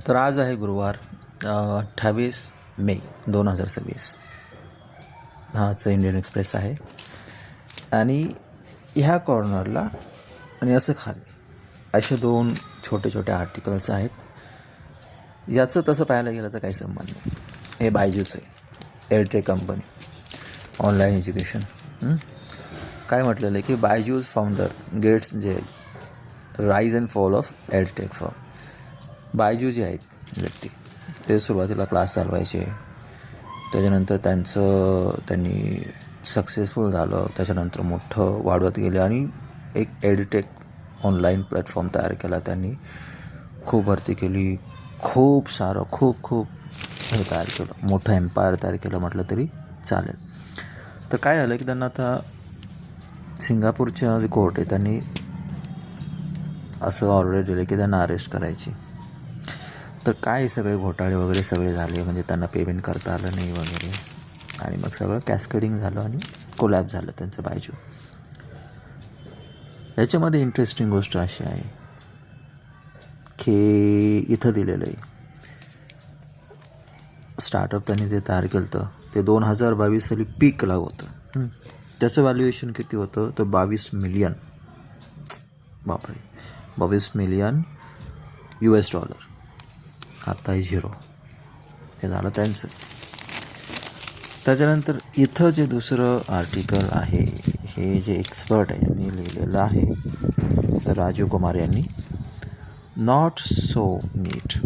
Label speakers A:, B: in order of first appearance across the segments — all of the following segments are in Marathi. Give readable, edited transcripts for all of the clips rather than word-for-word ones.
A: तर आज आहे गुरुवार 28 मे 2026. हाचं इंडियन एक्सप्रेस आहे आणि ह्या कॉर्नरला आणि असं खाली असे दोन छोटे छोटे आर्टिकल्स आहेत. याचं तसं पाहायला गेलं तर काही संबंध नाही. हे बायजूच आहे, एअरटेक कंपनी, ऑनलाईन एज्युकेशन. काय म्हटलेलं आहे की Byju's founder gets jail, rise and fall of एअरटेक फर्म. बायजू जे आहेत व्यक्ती ते सुरुवातीला क्लास चालवायचे, त्याच्यानंतर त्यांनी सक्सेसफुल झालं, त्याच्यानंतर मोठं वाढवत गेले आणि एक एडटेक ऑनलाईन प्लॅटफॉर्म तयार केला. त्यांनी खूप भरती केली, खूप हे तयार केलं, मोठं एम्पायर तयार केलं म्हटलं तरी चालेल. तर काय झालं की त्यांना आता सिंगापूरच्या जे कोर्ट आहे त्यांनी असं ऑर्डर दिले की त्यांना अरेस्ट करायची. तर काय सगळे घोटाळे वगैरे सगळे झाले, म्हणजे त्यांना पेमेंट करता आलं नाही वगैरे, आणि मग सगळं कॅस्केडिंग झालं आणि कोलॅप्स झालं त्यांचं बायजू. याच्यामध्ये इंटरेस्टिंग गोष्ट अशी आहे की इथं दिलेलं आहे स्टार्टअप त्यांनी जे तयार केलं होतं ते 2022 साली पीकला होतं. त्याचं व्हॅल्युएशन किती होतं तर 22 मिलियन. बापरे, 22 मिलियन $. आत्ताही 0. हे झालं त्यांचं. त्याच्यानंतर इथं जे दुसरं आर्टिकल आहे, हे जे एक्सपर्ट आहे यांनी लिहिलेलं आहे राजीव कुमार यांनी. Not so NEET,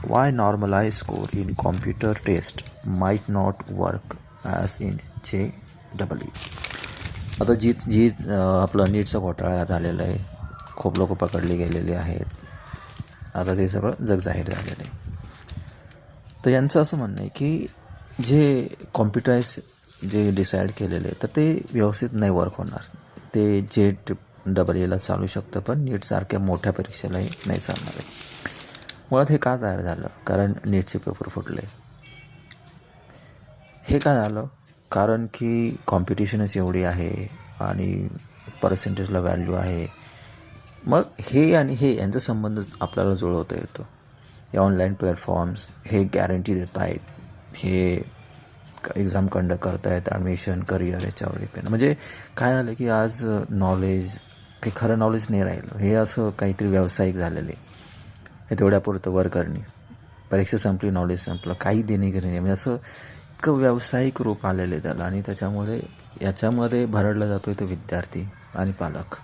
A: why normalize score in computer test might not work as in JEE. आता जी आपलं नीटचा घोटाळा झालेला आहे, खूप लोक पकडले गेलेले आहेत, आता ते सगळं जगजाहीर झालेलं आहे. तर यांचं असं म्हणणं आहे की जे कॉम्प्युटराईज जे डिसाईड केलेले तर ते व्यवस्थित नाही वर्क होणार. ते JEEला चालू शकतं पण नीटसारख्या मोठ्या परीक्षेलाही नाही चालणार आहे. मुळात हे का तयार झालं, कारण नीटचे पेपर फुटले. हे का झालं, कारण की कॉम्पिटिशनच एवढी आहे आणि पर्सेंटेजला व्हॅल्यू आहे. मग हे आणि हे यांचा संबंध आपल्याला जुळवता येतो. हे ऑनलाईन प्लॅटफॉर्म्स हे गॅरंटी देत आहेत, हे एक्झाम कंडक्ट करतायत, ॲडमिशन, करिअर याच्यावर डिपेंड. म्हणजे काय झालं की आज नॉलेज काही खरं नॉलेज नाही राहिलं, हे असं काहीतरी व्यावसायिक झालेलं आहे. हे तेवढ्यापुरतं वर करणे, परीक्षा संपली नॉलेज संपलं, काही देणे घेणे नाही, म्हणजे असं इतकं व्यावसायिक रूप आलेलं आहे त्याला. आणि त्याच्यामुळे याच्यामध्ये भरडला जातो आहे तो विद्यार्थी आणि पालक.